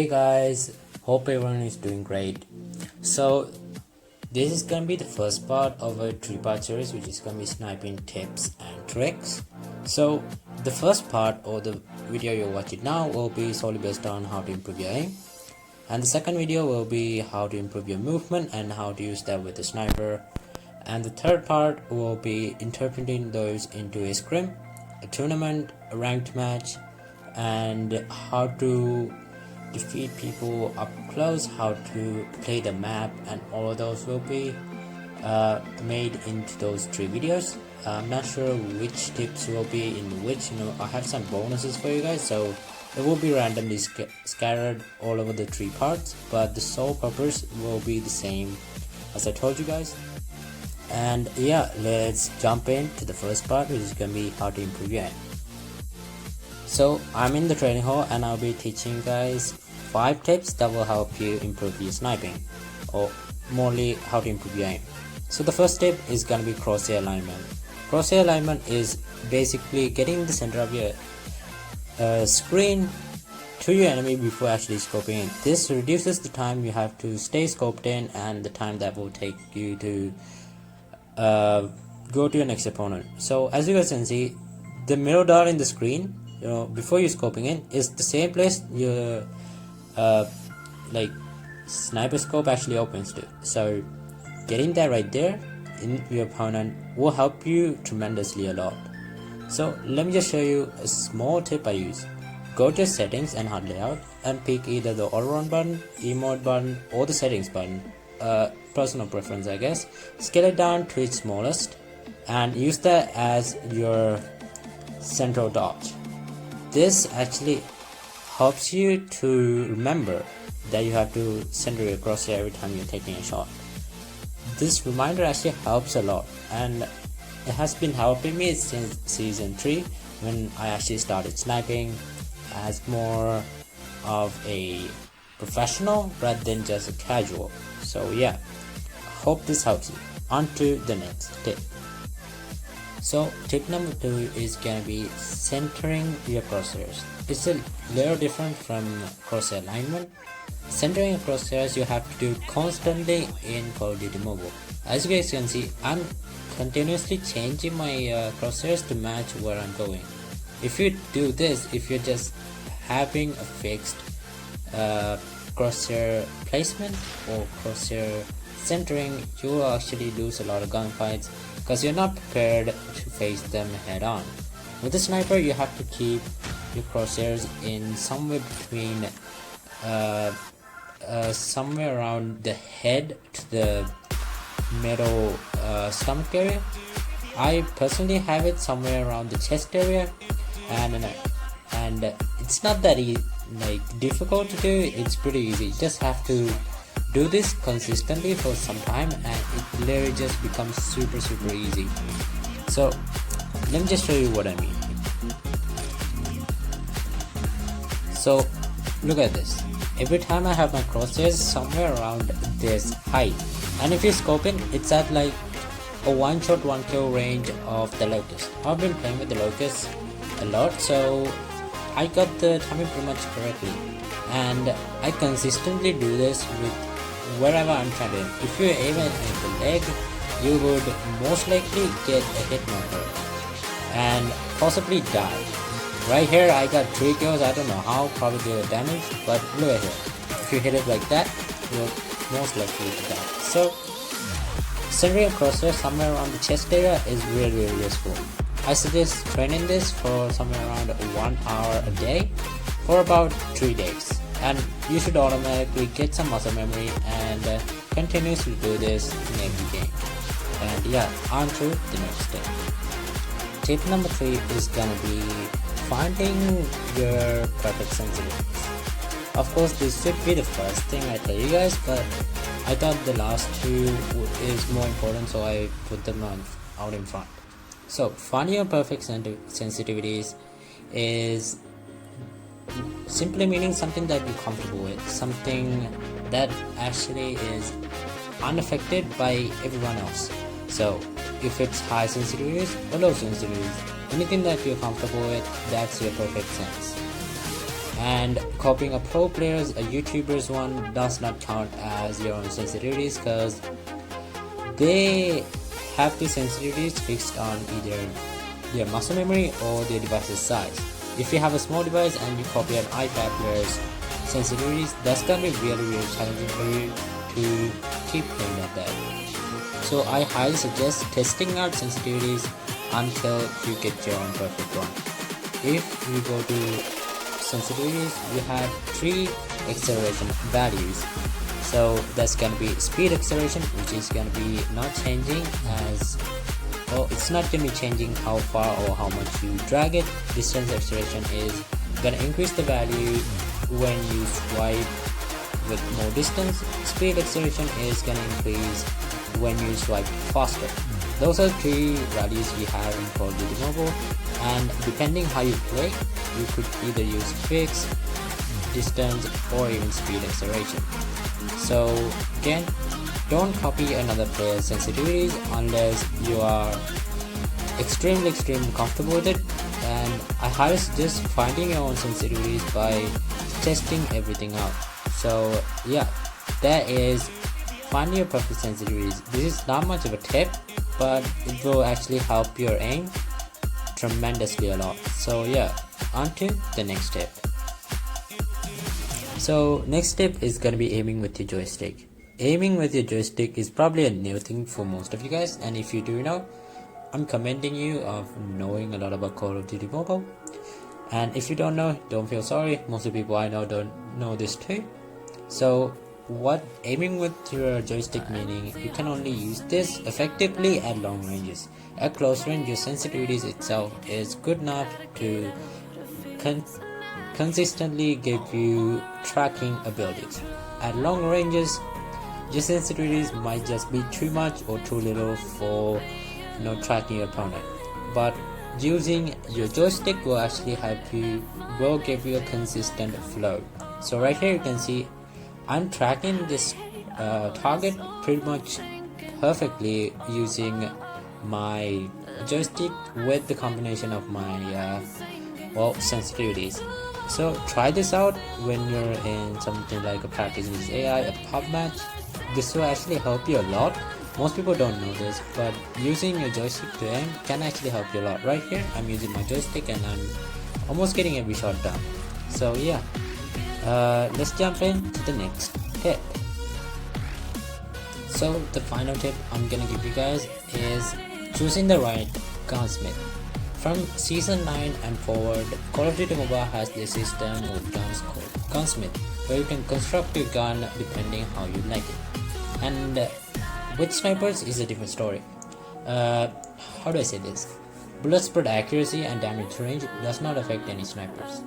Hey guys, hope everyone is doing great. So this is gonna be the first part of a 3-part series, which is gonna be sniping tips and tricks. So the first part, or the video you're watching now, will be solely based on how to improve your aim, and the second video will be how to improve your movement and how to use that with the sniper, and the third part will be interpreting those into a scrim, a tournament, a ranked match, and how to defeat people up close, how to play the map, and all of those will be made into those 3 videos. I'm not sure which tips will be in which, I have some bonuses for you guys, so it will be randomly scattered all over the 3 parts, but the sole purpose will be the same as I told you guys. And yeah, let's jump into the first part, which is gonna be how to improve your aim. So I'm in the training hall and I'll be teaching you guys 5 tips that will help you improve your sniping, or morely how to improve your aim. So the first tip is gonna be crosshair alignment. Crosshair alignment is basically getting the center of your screen to your enemy before actually scoping in. This reduces the time you have to stay scoped in and the time that will take you to go to your next opponent. So as you guys can see, the middle dot in the screen, before you're scoping in, is the same place your sniper scope actually opens to. So getting that right there in your opponent will help you tremendously a lot. So let me just show you a small tip I use. Go to your settings and HUD layout and pick either the auto run button, emote button, or the settings button, personal preference I guess. Scale it down to its smallest and use that as your central dot. This actually helps you to remember that you have to center your crosshair every time you're taking a shot. This reminder actually helps a lot, and it has been helping me since season 3, when I actually started sniping as more of a professional rather than just a casual. So yeah, hope this helps you. On to the next tip. So tip number 2 is gonna be centering your crosshairs. It's a little different from crosshair alignment. Centering your crosshairs you have to do constantly in Call of Duty Mobile. As you guys can see, I'm continuously changing my crosshairs to match where I'm going. If you do this, if you're just having a fixed crosshair placement or crosshair centering, you will actually lose a lot of gunfights because you're not prepared to face them head on. With the sniper, you have to keep your crosshairs in somewhere between somewhere around the head to the middle stomach area. I personally have it somewhere around the chest area, and it's not that difficult to do. It's pretty easy. You just have to do this consistently for some time and it literally just becomes super easy. So let me just show you what I mean. So look at this. Every time I have my crosshairs somewhere around this height, and if you're scoping, it's at like a 1-shot 1-kill range of the locust. I've been playing with the locust a lot, so I got the timing pretty much correctly, and I consistently do this with wherever I'm trying to aim. If you aim at the leg, you would most likely get a hit marker and possibly die. Right here I got 3 kills. I don't know how, probably did a damage, but look at here. If you hit it like that, you're most likely to die. So centering a crosshair somewhere around the chest area is really useful. I suggest training this for somewhere around 1 hour a day for about 3 days, and you should automatically get some muscle memory and continuously do this in every game. And yeah, on to the next step. Tip number 3 is gonna be finding your perfect sensitivities. Of course, this should be the first thing I tell you guys, but I thought the last 2 is more important, so I put them out in front. So finding your perfect sensitivities is simply meaning something that you're comfortable with, something that actually is unaffected by everyone else. So if it's high sensitivities or low sensitivities, anything that you're comfortable with, that's your perfect sense. And copying a pro player's, a YouTuber's one does not count as your own sensitivities, because they have the sensitivities fixed on either their muscle memory or their device's size. If you have a small device and you copy an iPad player's sensitivities, that's gonna be really challenging for you to keep playing at that. So I highly suggest testing out sensitivities until you get your own perfect one. If you go to sensitivities, you have 3 acceleration values. So that's gonna be speed acceleration, which is gonna be not changing as well, it's not gonna be changing how far or how much you drag it. Distance acceleration is gonna increase the value when you swipe with more distance. Speed acceleration is gonna increase when you swipe faster. Those are 3 values we have in Call of Duty Mobile, and depending how you play, you could either use fixed, distance, or even speed acceleration. So again, don't copy another player's sensitivities unless you are extremely comfortable with it, and I highly suggest finding your own sensitivities by testing everything out. So yeah, that is finding your perfect sensitivities. This is not much of a tip, but it will actually help your aim tremendously a lot. So yeah, on to the next tip. So next tip is gonna be aiming with your joystick. Aiming with your joystick is probably a new thing for most of you guys, and if you do know, I'm commending you of knowing a lot about Call of Duty Mobile. And if you don't know, don't feel sorry, most of the people I know don't know this too. So what aiming with your joystick meaning, you can only use this effectively at long ranges. At close range, your sensitivities itself is good enough to consistently give you tracking abilities. At long ranges, your sensitivities might just be too much or too little for tracking your opponent, but using your joystick will actually will give you a consistent flow. So right here you can see I'm tracking this target pretty much perfectly using my joystick with the combination of my sensitivities. So try this out when you're in something like a practice with AI, a pub match. This will actually help you a lot. Most people don't know this, but using your joystick to aim can actually help you a lot. Right here I'm using my joystick and I'm almost getting every shot done. So yeah, let's jump into the next tip. So the final tip I'm gonna give you guys is choosing the right gunsmith. From season 9 and forward, Call of Duty Mobile has this system with guns called gunsmith, where you can construct your gun depending how you like it. And with snipers is a different story. How do I say this? Bullet spread accuracy and damage range does not affect any snipers.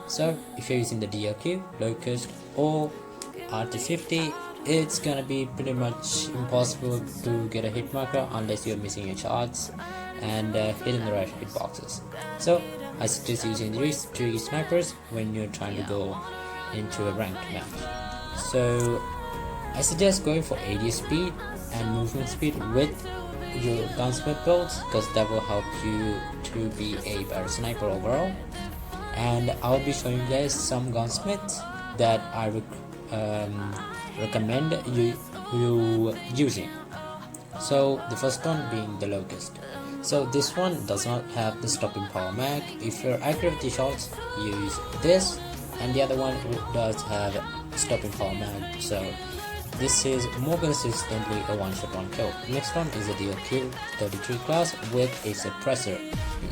So if you're using the DLQ, Locust, or RT50, it's gonna be pretty much impossible to get a hit marker unless you're missing your shots and hitting the right hitboxes. So I suggest using these 3 snipers when you're trying to go into a ranked match. So I suggest going for AD speed and movement speed with your gunsmith builds, because that will help you to be a better sniper overall. And I'll be showing you guys some gunsmiths that I recommend you using. So the first one being the Locust. So this one does not have the stopping power mag. If you're accurate with the shots, use this, and the other one does have stopping power mag. So this is more consistently a one-shot one kill. Next one is a DLQ 33 class with a suppressor.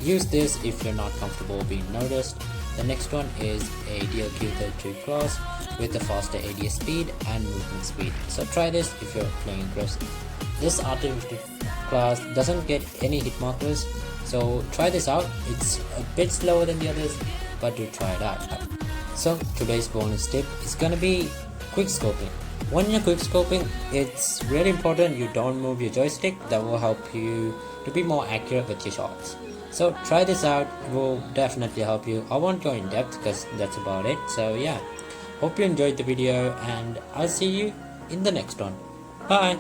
Use this if you're not comfortable being noticed. The next one is a DLQ 33 class with a faster AD speed and movement speed. So try this if you're playing aggressive. This RT50 class doesn't get any hit markers, so try this out. It's a bit slower than the others, but do try it out. So today's bonus tip is gonna be quick scoping. When you're quick scoping, it's really important you don't move your joystick. That will help you to be more accurate with your shots. So try this out, it will definitely help you. I won't go in depth because that's about it. So yeah, hope you enjoyed the video and I'll see you in the next one. Bye.